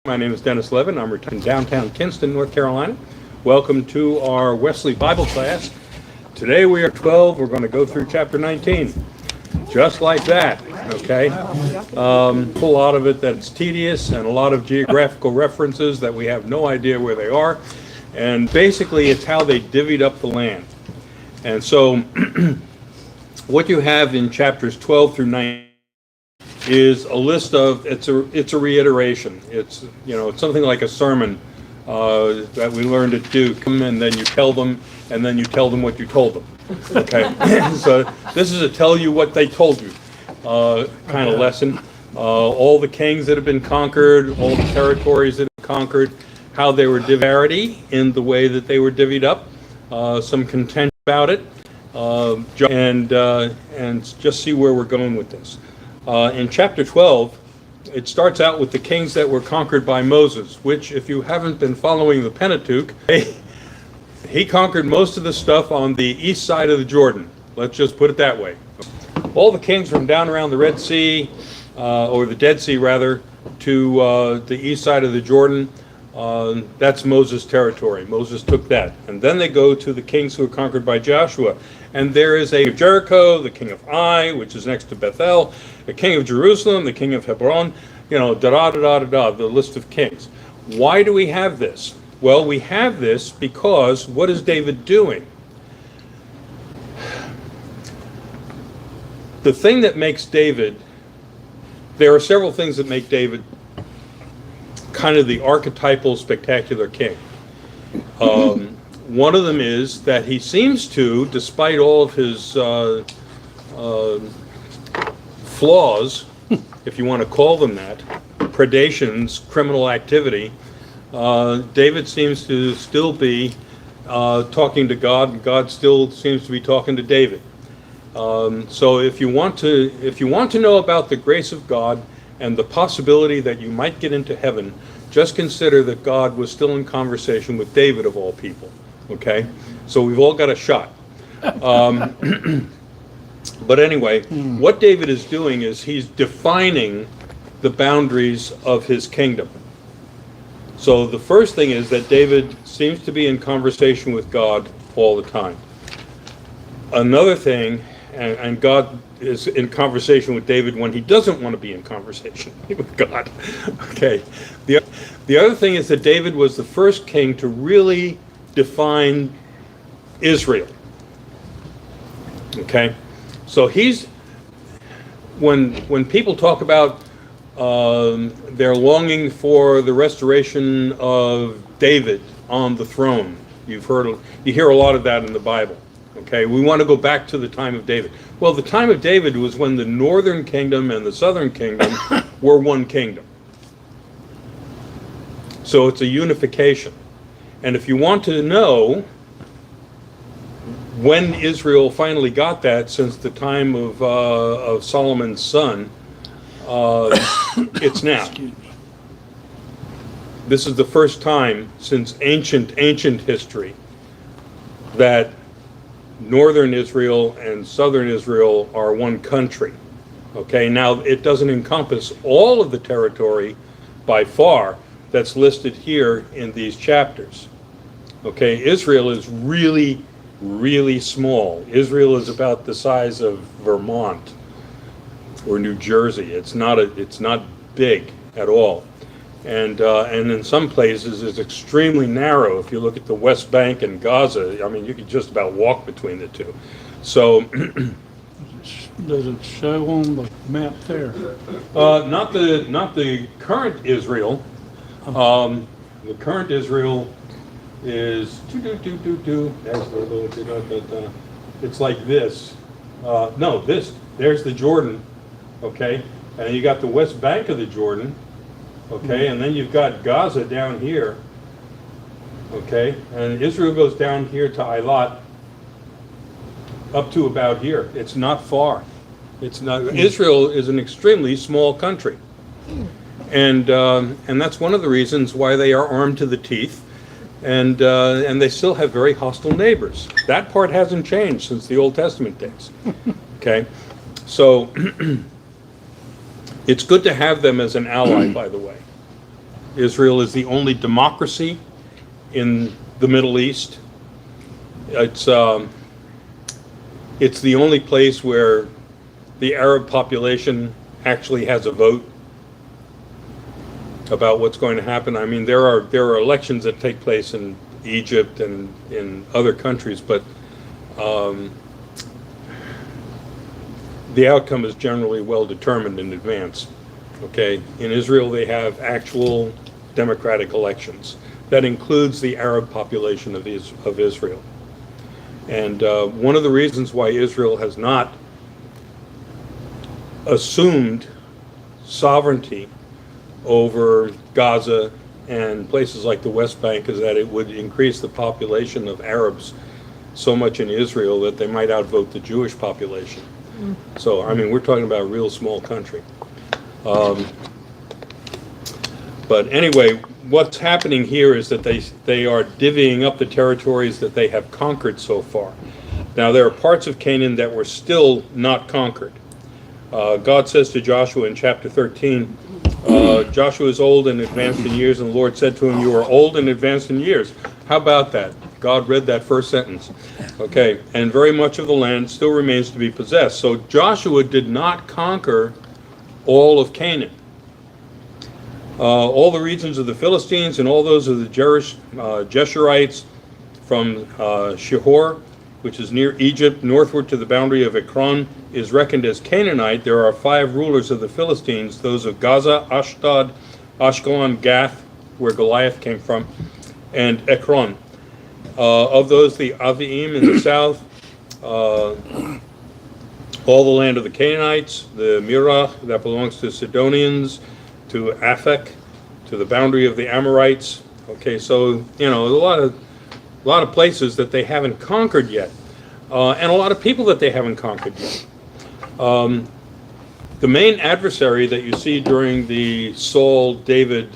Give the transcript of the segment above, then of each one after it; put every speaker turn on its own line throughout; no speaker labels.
My name is Dennis Levin. I'm retired in downtown Kinston, North Carolina. Welcome to our Wesley Bible class. Today we are 12. We're going to go through chapter 19. Just like that, okay? A whole lot of it that's tedious and a lot of geographical references that we have no idea where they are. And basically it's how they divvied up the land. And so what you have in chapters 12 through 19 is a list of, it's a reiteration. It's something like a sermon that we learned at Duke, and then you tell them, and then you tell them what you told them. Okay, so this is a tell you what they told you kind of lesson. All the kings that have been conquered, all the territories that have been conquered, how they were divided in the way that they were divvied up, some contention about it, and just see where we're going with this. In chapter 12, it starts out with the kings that were conquered by Moses, which, if you haven't been following the Pentateuch, he conquered most of the stuff on the east side of the Jordan. Let's just put it that way. All the kings from down around the Red Sea, or the Dead Sea rather, to the east side of the Jordan, that's Moses' territory. Moses took that. And then they go to the kings who were conquered by Joshua. And there is a Jericho, the king of Ai, which is next to Bethel, the king of Jerusalem, the king of Hebron, the list of kings. Why do we have this? Well, we have this because what is David doing? The thing that makes David, there are several things that make David kind of the archetypal spectacular king. One of them is that he seems to, despite all of his flaws, if you want to call them that, predations, criminal activity, David seems to still be talking to God, and God still seems to be talking to David. So if you want to know about the grace of God and the possibility that you might get into heaven, just consider that God was still in conversation with David of all people. Okay, so we've all got a shot. But anyway, what David is doing is he's defining the boundaries of his kingdom. So the first thing is that David seems to be in conversation with God all the time. Another thing, and God is in conversation with David when he doesn't want to be in conversation with God. Okay. The other thing is that David was the first king to really define Israel. Okay. So when people talk about their longing for the restoration of David on the throne, you hear a lot of that in the Bible. Okay, we want to go back to the time of David. Well, the time of David was when the northern kingdom and the southern kingdom were one kingdom. So it's a unification. And if you want to know when Israel finally got that, since the time of Solomon's son, it's now. This is the first time since ancient history that northern Israel and southern Israel are one country. Okay, now it doesn't encompass all of the territory by far that's listed here in these chapters. Okay, Israel is really, really small. Israel is about the size of Vermont or New Jersey. It's not big at all. And in some places it's extremely narrow. If you look at the West Bank and Gaza, I mean, you could just about walk between the two. So
does it show on the map there?
not the current Israel. The current Israel is it's like this. No, there's the Jordan, okay, and you got the West Bank of the Jordan. Okay, and then you've got Gaza down here, okay, and Israel goes down here to Eilat, up to about here. It's not far. It's not. Israel is an extremely small country, and that's one of the reasons why they are armed to the teeth, and they still have very hostile neighbors. That part hasn't changed since the Old Testament days. Okay, so. It's good to have them as an ally, by the way. Israel is the only democracy in the Middle East. It's the only place where the Arab population actually has a vote about what's going to happen. I mean, there are elections that take place in Egypt and in other countries, but the outcome is generally well determined in advance. Okay, in Israel they have actual democratic elections. That includes the Arab population of Israel. And one of the reasons why Israel has not assumed sovereignty over Gaza and places like the West Bank is that it would increase the population of Arabs so much in Israel that they might outvote the Jewish population. So, I mean, we're talking about a real small country. But anyway, what's happening here is that they are divvying up the territories that they have conquered so far. Now, there are parts of Canaan that were still not conquered. God says to Joshua in chapter 13, Joshua is old and advanced in years, and the Lord said to him, you are old and advanced in years. How about that? God read that first sentence. Okay, and very much of the land still remains to be possessed. So Joshua did not conquer all of Canaan. All the regions of the Philistines and all those of the Jeshurites from Shihor, which is near Egypt, northward to the boundary of Ekron, is reckoned as Canaanite. There are 5 rulers of the Philistines, those of Gaza, Ashdod, Ashkelon, Gath, where Goliath came from, and Ekron. Of those, the Aviim in the south, all the land of the Canaanites, the Mirah that belongs to Sidonians, to Aphek, to the boundary of the Amorites. Okay, so, you know, a lot of places that they haven't conquered yet, and a lot of people that they haven't conquered yet. The main adversary that you see during the Saul-David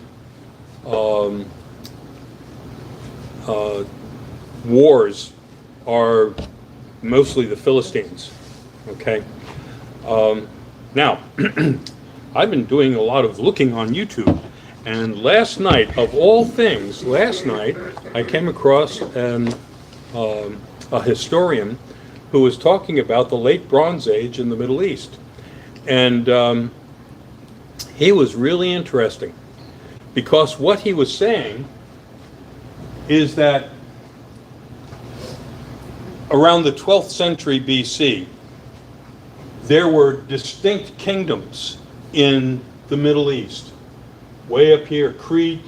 wars are mostly the Philistines. Okay. Now, I've been doing a lot of looking on YouTube, and last night, of all things, I came across a historian who was talking about the late Bronze Age in the Middle East. And he was really interesting, because what he was saying is that around the 12th century BC, there were distinct kingdoms in the Middle East. Way up here, Crete,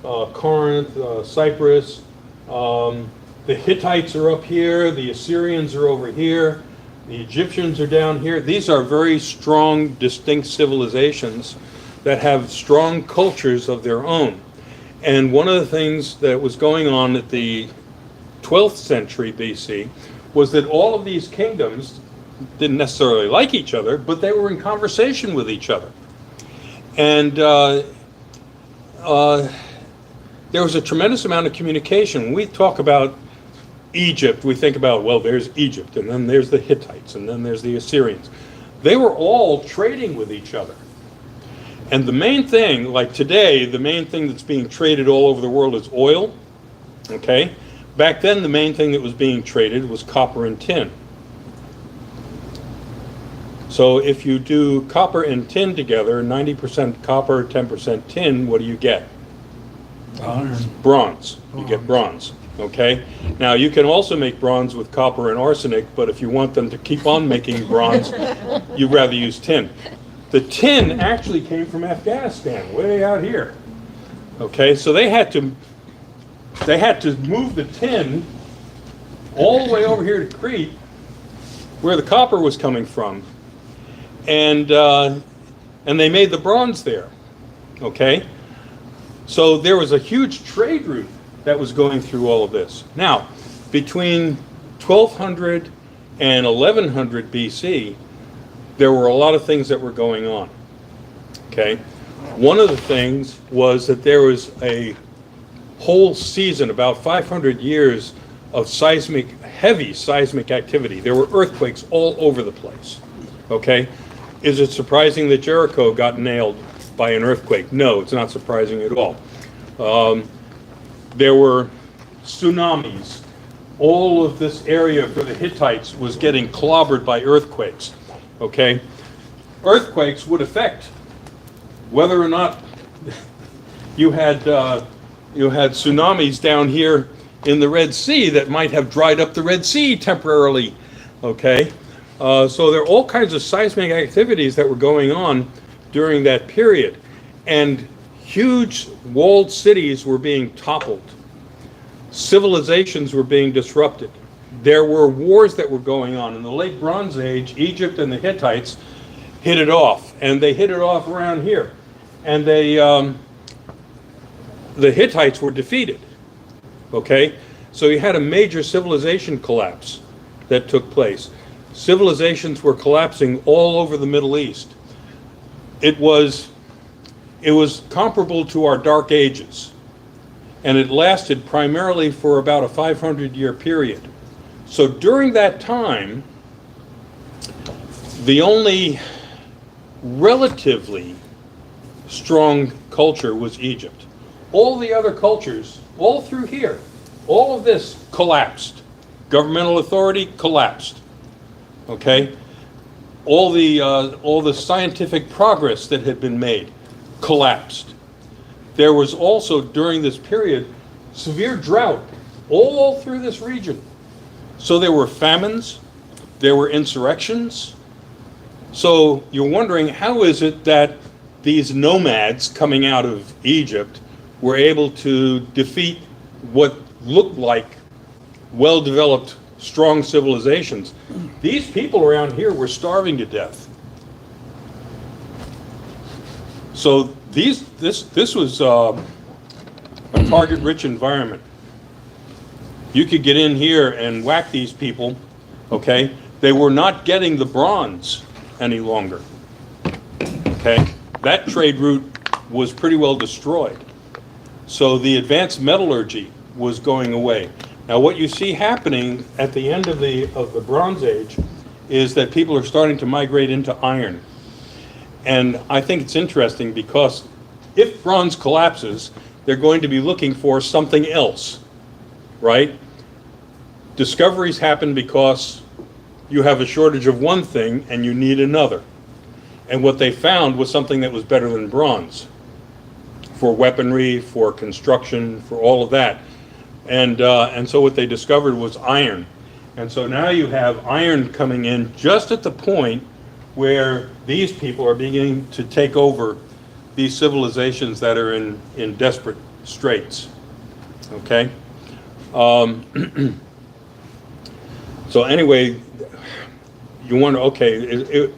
Corinth, Cyprus. The Hittites are up here, the Assyrians are over here, the Egyptians are down here. These are very strong, distinct civilizations that have strong cultures of their own. And one of the things that was going on at the 12th century BC was that all of these kingdoms didn't necessarily like each other, but they were in conversation with each other. And there was a tremendous amount of communication. When we talk about Egypt, we think about, well, there's Egypt, and then there's the Hittites, and then there's the Assyrians. They were all trading with each other. And the main thing, like today, the main thing that's being traded all over the world is oil. Okay? Back then, the main thing that was being traded was copper and tin. So if you do copper and tin together, 90% copper, 10% tin, what do you get?
Iron.
Bronze. You get bronze. Okay? Now, you can also make bronze with copper and arsenic, but if you want them to keep on making bronze, you'd rather use tin. The tin actually came from Afghanistan, way out here. Okay, so they had to move the tin all the way over here to Crete, where the copper was coming from, and they made the bronze there. Okay, so there was a huge trade route that was going through all of this. Now, between 1200 and 1100 BC, there were a lot of things that were going on. Okay, one of the things was that there was a whole season, about 500 years of heavy seismic activity. There were earthquakes all over the place. Okay, is it surprising that Jericho got nailed by an earthquake? No, it's not surprising at all. There were tsunamis. All of this area for the Hittites was getting clobbered by earthquakes. Okay? Earthquakes would affect whether or not you had tsunamis down here in the Red Sea that might have dried up the Red Sea temporarily. Okay? So there are all kinds of seismic activities that were going on during that period. And huge walled cities were being toppled. Civilizations were being disrupted. There were wars that were going on. In the late Bronze Age, Egypt and the Hittites hit it off. And they hit it off around here. And the Hittites were defeated. Okay? So you had a major civilization collapse that took place. Civilizations were collapsing all over the Middle East. It was comparable to our Dark Ages, and it lasted primarily for about a 500-year period. So during that time, the only relatively strong culture was Egypt. All the other cultures, all through here, all of this collapsed. Governmental authority collapsed. Okay? All the scientific progress that had been made collapsed. There was also, during this period, severe drought all through this region. So there were famines, there were insurrections. So you're wondering, how is it that these nomads coming out of Egypt were able to defeat what looked like well-developed, strong civilizations? These people around here were starving to death. So this was a target-rich environment. You could get in here and whack these people, okay? They were not getting the bronze any longer, okay? That trade route was pretty well destroyed. So the advanced metallurgy was going away. Now what you see happening at the end of the Bronze Age is that people are starting to migrate into iron. And I think it's interesting because if bronze collapses, they're going to be looking for something else, right? Discoveries happen because you have a shortage of one thing and you need another. And what they found was something that was better than bronze for weaponry, for construction, for all of that. And so what they discovered was iron. And so now you have iron coming in just at the point where these people are beginning to take over these civilizations that are in desperate straits. Okay? So anyway, you wonder, okay,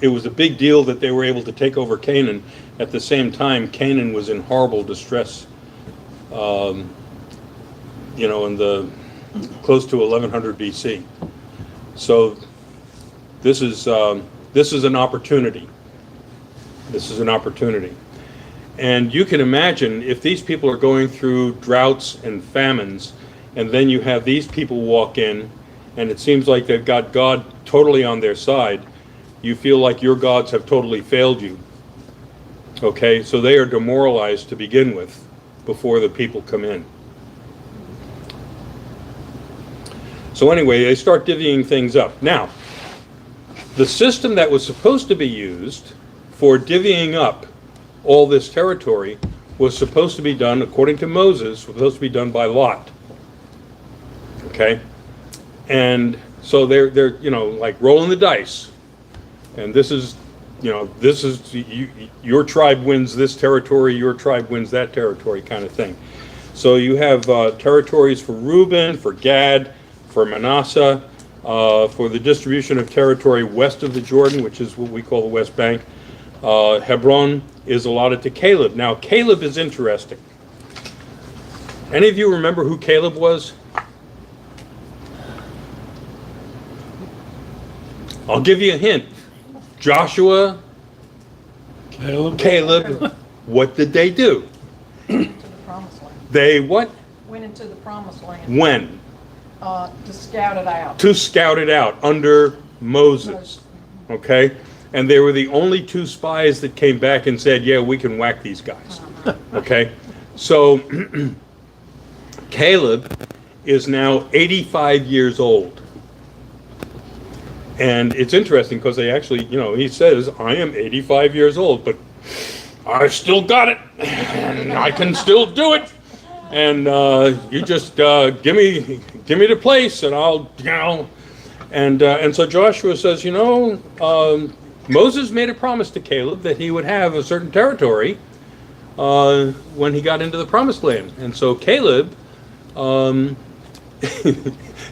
it was a big deal that they were able to take over Canaan. At the same time, Canaan was in horrible distress, in the close to 1100 BC. So this is an opportunity. This is an opportunity. And you can imagine if these people are going through droughts and famines, and then you have these people walk in, and it seems like they've got God totally on their side, you feel like your gods have totally failed you. Okay, so they are demoralized to begin with before the people come in. So anyway, they start divvying things up. Now, the system that was supposed to be used for divvying up all this territory was supposed to be done, according to Moses, was supposed to be done by lot. Okay? And so they're like rolling the dice. And this is your tribe wins this territory, your tribe wins that territory kind of thing. So you have territories for Reuben, for Gad, for Manasseh, for the distribution of territory west of the Jordan, which is what we call the West Bank. Hebron is allotted to Caleb. Now, Caleb is interesting. Any of you remember who Caleb was? I'll give you a hint. Joshua, Caleb, what did they do?
To the promised land.
They what?
Went into the promised land.
When?
To scout it out.
To scout it out under Moses. Okay? And they were the only two spies that came back and said, yeah, we can whack these guys. Okay? So Caleb is now 85 years old. And it's interesting because they actually, he says, I am 85 years old, but I still got it, and I can still do it. And you just give me the place, and I'll, And so Joshua says, Moses made a promise to Caleb that he would have a certain territory when he got into the promised land. And so Caleb,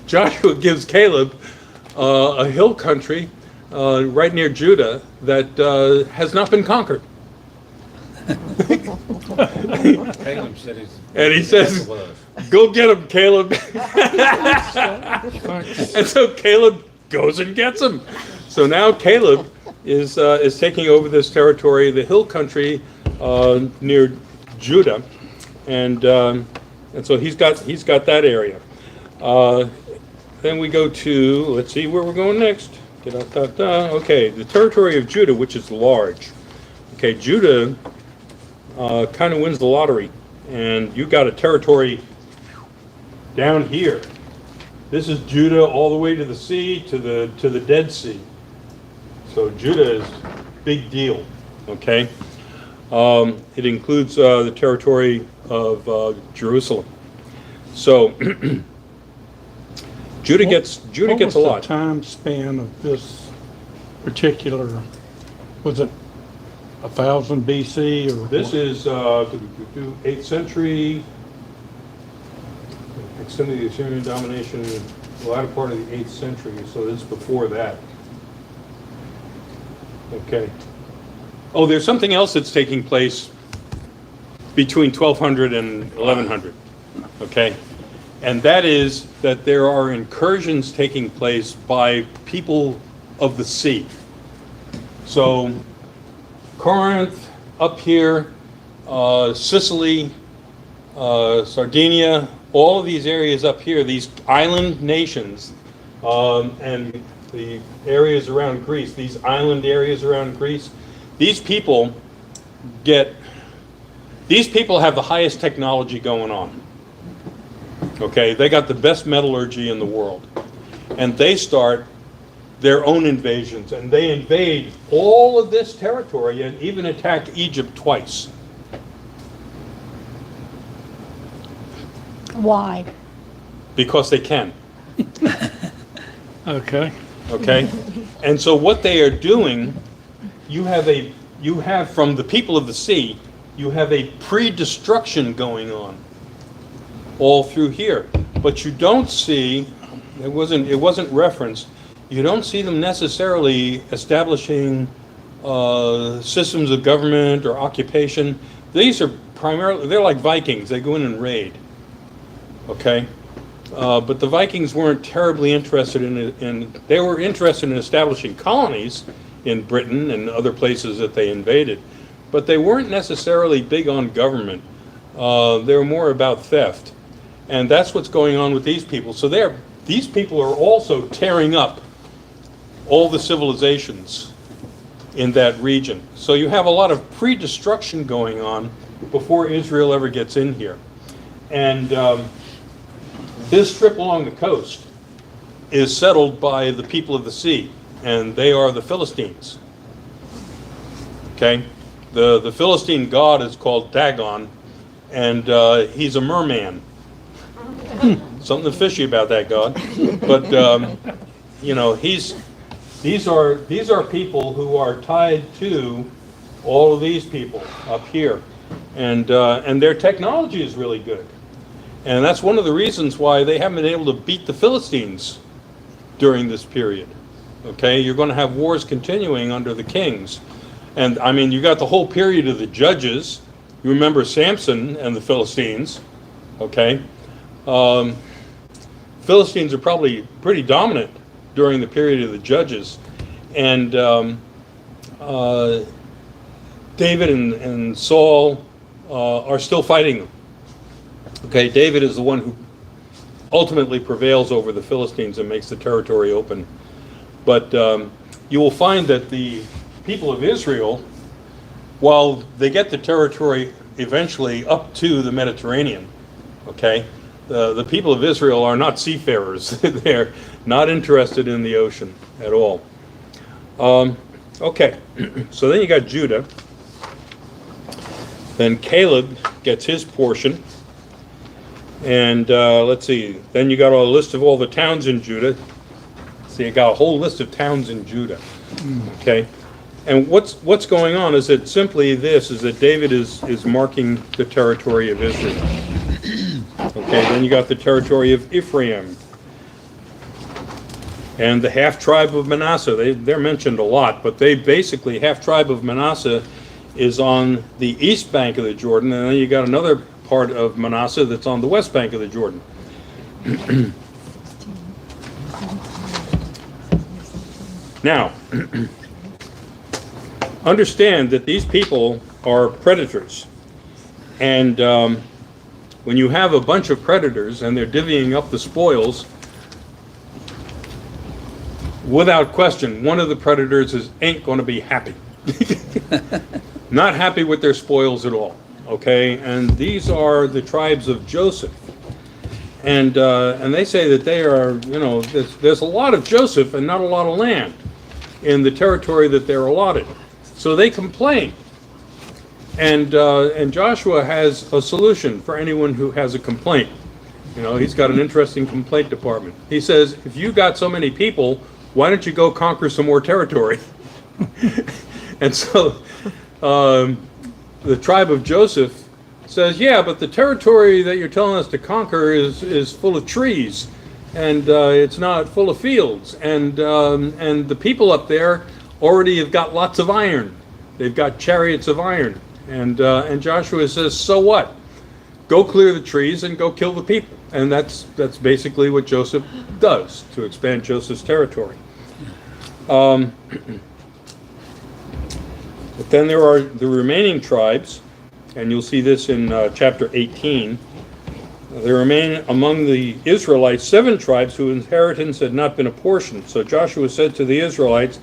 Joshua gives Caleb a hill country right near Judah that has not been conquered.
Caleb said he's,
And he says, go get him, Caleb. And so Caleb goes and gets him. So now Caleb is taking over this territory, the hill country near Judah, and so he's got that area. Then we go to, let's see where we're going next. Okay, the territory of Judah, which is large. Okay, Judah kind of wins the lottery, and you got a territory down here. This is Judah all the way to the sea, to the Dead Sea. So Judah is big deal. Okay, it includes the territory of Jerusalem. So Judah gets a lot.
What was the time span of this particular? Was it 1000 BC or?
This is 8th century. Extended the Assyrian domination in the latter part of the 8th century, so this is before that. Okay. Oh, there's something else that's taking place between 1200 and 1100. Okay. And that is that there are incursions taking place by people of the sea. So Corinth, up here, Sicily, Sardinia, all of these areas up here, these island nations, and the areas around Greece, these island areas around Greece, these people have the highest technology going on. Okay, they got the best metallurgy in the world. And they start their own invasions, and they invade all of this territory and even attack Egypt twice.
Why?
Because they can.
Okay.
Okay? And so what they are doing, you have from the people of the sea, you have a pre-destruction going on all through here. But you don't see, it wasn't referenced, you don't see them necessarily establishing systems of government or occupation. These are primarily, they're like Vikings, they go in and raid. Okay? But the Vikings weren't terribly interested they were interested in establishing colonies in Britain and other places that they invaded, but they weren't necessarily big on government. They were more about theft. And that's what's going on with these people. So these people are also tearing up all the civilizations in that region. So you have a lot of pre-destruction going on before Israel ever gets in here. And this strip along the coast is settled by the people of the sea, and they are the Philistines. Okay? The Philistine god is called Dagon, and he's a merman. Something fishy about that god. But, these are people who are tied to all of these people up here. And their technology is really good. And that's one of the reasons why they haven't been able to beat the Philistines during this period. Okay, you're going to have wars continuing under the kings. And I mean, you got the whole period of the judges. You remember Samson and the Philistines. Okay, Philistines are probably pretty dominant during the period of the judges. And David and Saul are still fighting them. Okay, David is the one who ultimately prevails over the Philistines and makes the territory open. But you will find that the people of Israel, while they get the territory eventually up to the Mediterranean. Okay, the people of Israel are not seafarers. They're not interested in the ocean at all. Okay, so then you got Judah. Then Caleb gets his portion. And let's see, then you got a list of all the towns in Judah. So you got a whole list of towns in Judah. Okay, and what's going on is that simply this is that David is marking the territory of Israel. Okay, then you got the territory of Ephraim and the half tribe of Manasseh. They're mentioned a lot, but they basically, half tribe of Manasseh is on the east bank of the Jordan, and then you got another part of Manasseh that's on the west bank of the Jordan. Now, understand that these people are predators, and when you have a bunch of predators and they're divvying up the spoils, without question, one of the predators ain't going to be happy. Not happy with their spoils at all. Okay, and these are the tribes of Joseph, and they say that they are, there's a lot of Joseph and not a lot of land in the territory that they're allotted. So they complain, and Joshua has a solution for anyone who has a complaint. He's got an interesting complaint department. He says, if you got so many people, why don't you go conquer some more territory? And so the tribe of Joseph says, yeah, but the territory that you're telling us to conquer is full of trees, and it's not full of fields, and the people up there already have got lots of iron. They've got chariots of iron. And Joshua says, so what? Go clear the trees and go kill the people. And that's basically what Joseph does to expand Joseph's territory. But then there are the remaining tribes, and you'll see this in chapter 18. There remain among the Israelites 7 tribes whose inheritance had not been apportioned. So Joshua said to the Israelites,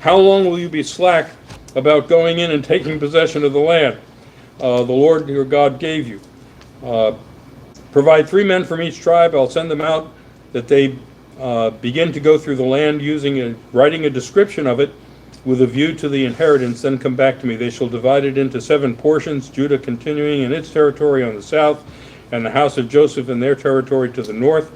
how long will you be slack about going in and taking possession of the land the Lord your God gave you? Provide 3 men from each tribe. I'll send them out that they begin to go through the land writing a description of it with a view to the inheritance, then come back to me. They shall divide it into 7 portions, Judah continuing in its territory on the south, and the house of Joseph in their territory to the north.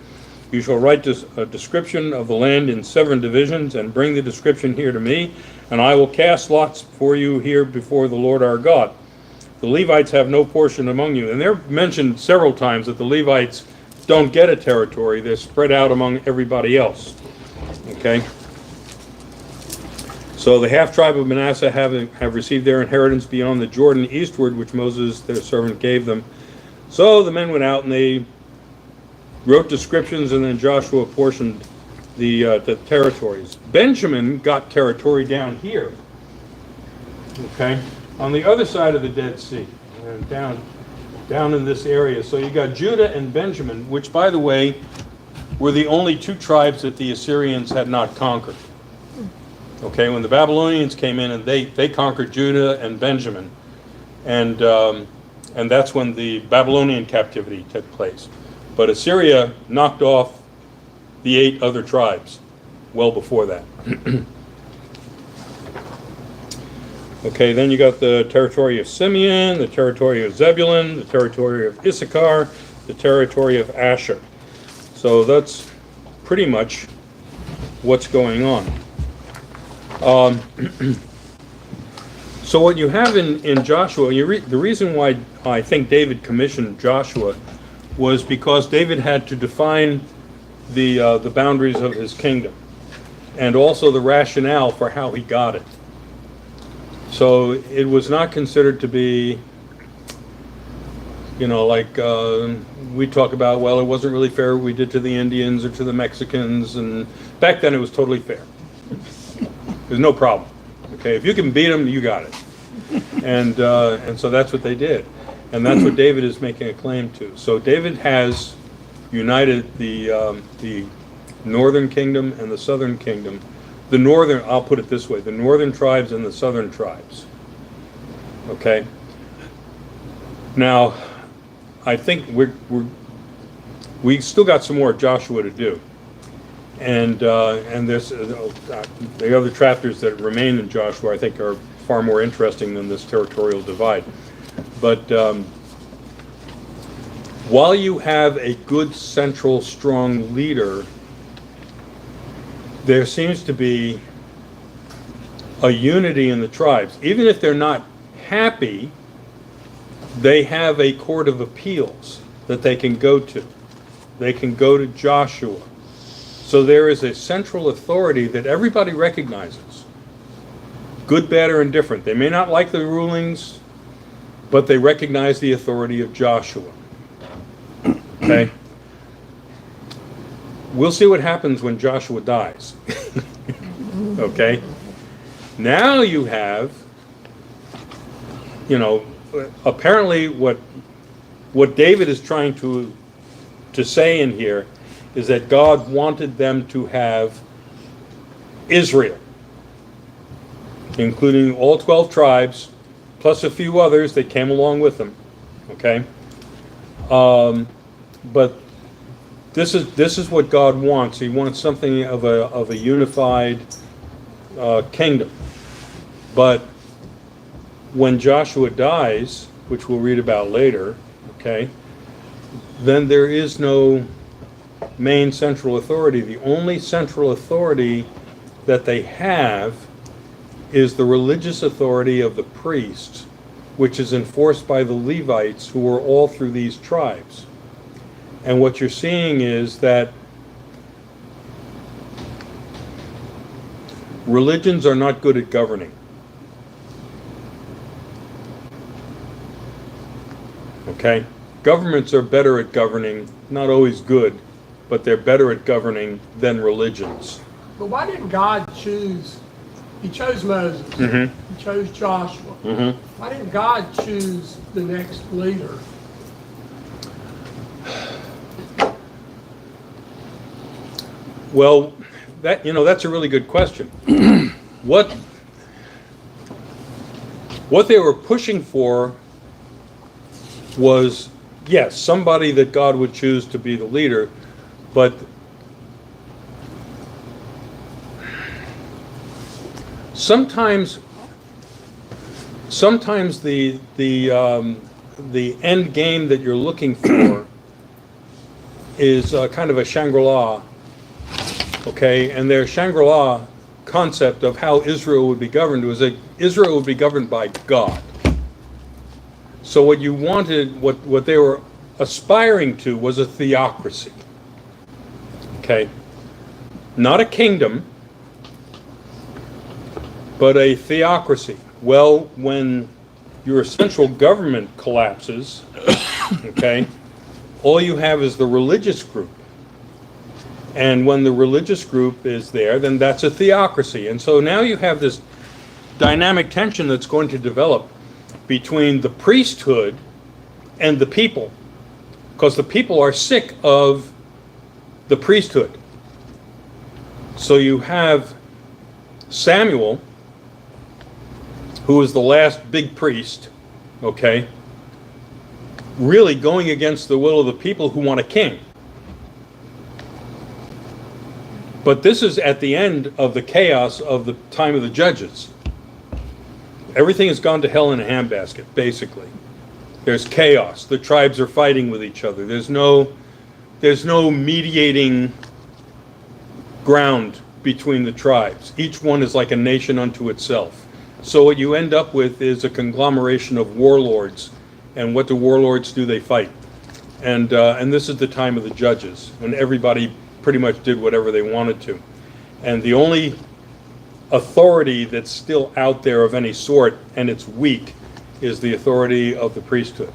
You shall write a description of the land in 7 divisions, and bring the description here to me, and I will cast lots for you here before the Lord our God. The Levites have no portion among you. And they're mentioned several times that the Levites don't get a territory. They're spread out among everybody else. Okay? So the half-tribe of Manasseh have received their inheritance beyond the Jordan eastward, which Moses, their servant, gave them. So the men went out and they wrote descriptions, and then Joshua apportioned the territories. Benjamin got territory down here, okay, on the other side of the Dead Sea, and down in this area. So you got Judah and Benjamin, which, by the way, were the only 2 tribes that the Assyrians had not conquered. Okay, when the Babylonians came in and they conquered Judah and Benjamin, and that's when the Babylonian captivity took place. But Assyria knocked off the 8 other tribes well before that. Okay, then you got the territory of Simeon, the territory of Zebulun, the territory of Issachar, the territory of Asher. So that's pretty much what's going on. So what you have in Joshua, the reason why I think David commissioned Joshua was because David had to define the boundaries of his kingdom, and also the rationale for how he got it. So it was not considered to be, like we talk about, well, it wasn't really fair what we did to the Indians or to the Mexicans, and back then it was totally fair. There's no problem. Okay, if you can beat them, you got it. And so that's what they did. And that's what David is making a claim to. So David has united the northern kingdom and the southern kingdom. I'll put it this way, the northern tribes and the southern tribes. Okay? Now, I think we still got some more Joshua to do, and this the other chapters that remain in Joshua I think are far more interesting than this territorial divide. But while you have a good central strong leader, there seems to be a unity in the tribes. Even if they're not happy, they have a court of appeals that they can go to. They can go to Joshua. So there is a central authority that everybody recognizes. Good, bad, or indifferent. They may not like the rulings, but they recognize the authority of Joshua. Okay? We'll see what happens when Joshua dies. Okay? Now you have, apparently what David is trying to say in here is that God wanted them to have Israel, including all 12 tribes, plus a few others that came along with them. Okay? But this is what God wants. He wants something of a unified kingdom. But when Joshua dies, which we'll read about later, okay, then there is no main central authority. The only central authority that they have is the religious authority of the priests, which is enforced by the Levites, who are all through these tribes. And what you're seeing is that religions are not good at governing. Okay? Governments are better at governing, not always good, but they're better at governing than religions.
But why didn't God choose? He chose Moses.
Mm-hmm.
He chose Joshua.
Mm-hmm.
Why didn't God choose the next leader?
Well, that's a really good question. What they were pushing for was, yes, somebody that God would choose to be the leader, but sometimes the end game that you're looking for is kind of a Shangri-La, okay? And their Shangri-La concept of how Israel would be governed was that Israel would be governed by God. So what you wanted, what they were aspiring to was a theocracy, okay? Not a kingdom, but a theocracy. Well, when your central government collapses, okay, all you have is the religious group. And when the religious group is there, then that's a theocracy. And so now you have this dynamic tension that's going to develop between the priesthood and the people, because the people are sick of the priesthood. So you have Samuel, who is the last big priest, okay, really going against the will of the people who want a king. But this is at the end of the chaos of the time of the judges. Everything has gone to hell in a handbasket, basically. There's chaos. The tribes are fighting with each other. There's no mediating ground between the tribes. Each one is like a nation unto itself. So what you end up with is a conglomeration of warlords. And what do warlords do? They fight. And this is the time of the judges, when everybody pretty much did whatever they wanted to. And the only authority that's still out there of any sort, and it's weak, is the authority of the priesthood.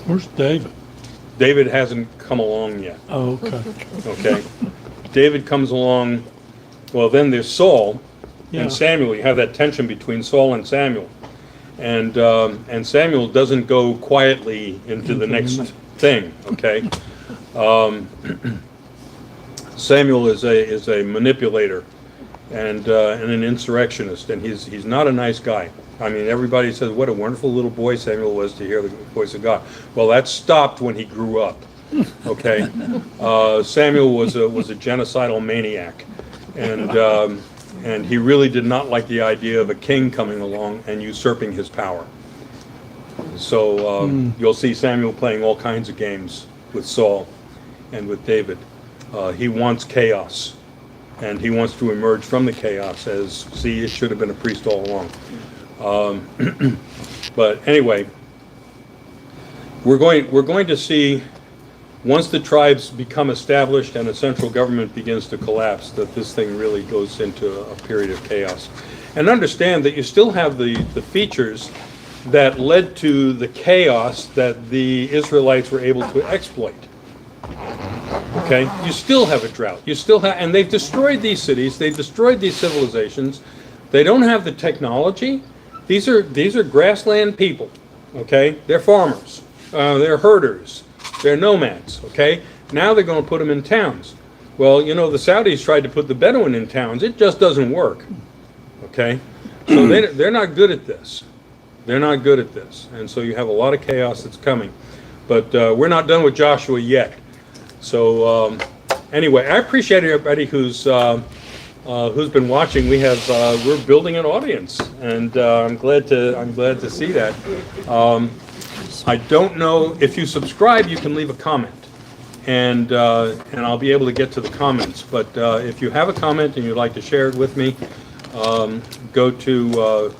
Where's David?
David hasn't come along yet.
Oh, okay.
Okay? David comes along, well, then there's Saul
Yeah.
and Samuel. You have that tension between Saul and Samuel. And Samuel doesn't go quietly into the next thing, okay? Samuel is a manipulator, and an insurrectionist, and he's not a nice guy. I mean, everybody says what a wonderful little boy Samuel was to hear the voice of God. Well, that stopped when he grew up. Okay, Samuel was a genocidal maniac, and he really did not like the idea of a king coming along and usurping his power. So you'll see Samuel playing all kinds of games with Saul and with David. He wants chaos, and he wants to emerge from the chaos as, see, it should have been a priest all along. But anyway, we're going to see, once the tribes become established and a central government begins to collapse, that this thing really goes into a period of chaos. And understand that you still have the features that led to the chaos that the Israelites were able to exploit. Okay, you still have a drought. You still have, and they've destroyed these cities. They've destroyed these civilizations. They don't have the technology. These are grassland people. Okay, they're farmers. They're herders. They're nomads. Okay, now they're going to put them in towns. Well, you know, the Saudis tried to put the Bedouin in towns. It just doesn't work. Okay, so they're not good at this. They're not good at this, and so you have a lot of chaos that's coming. But we're not done with Joshua yet. So anyway, I appreciate everybody who's been watching. We're building an audience, and I'm glad to see that. I don't know if you subscribe, you can leave a comment, and I'll be able to get to the comments. But if you have a comment and you'd like to share it with me, go to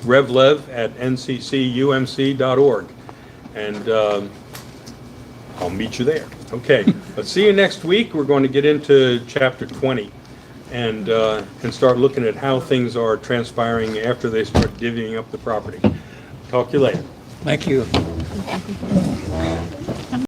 revlev@nccumc.org, and I'll meet you there. Okay, let's see you next week. We're going to get into chapter 20 and start looking at how things are transpiring after they start divvying up the property. Talk to you later.
Thank you.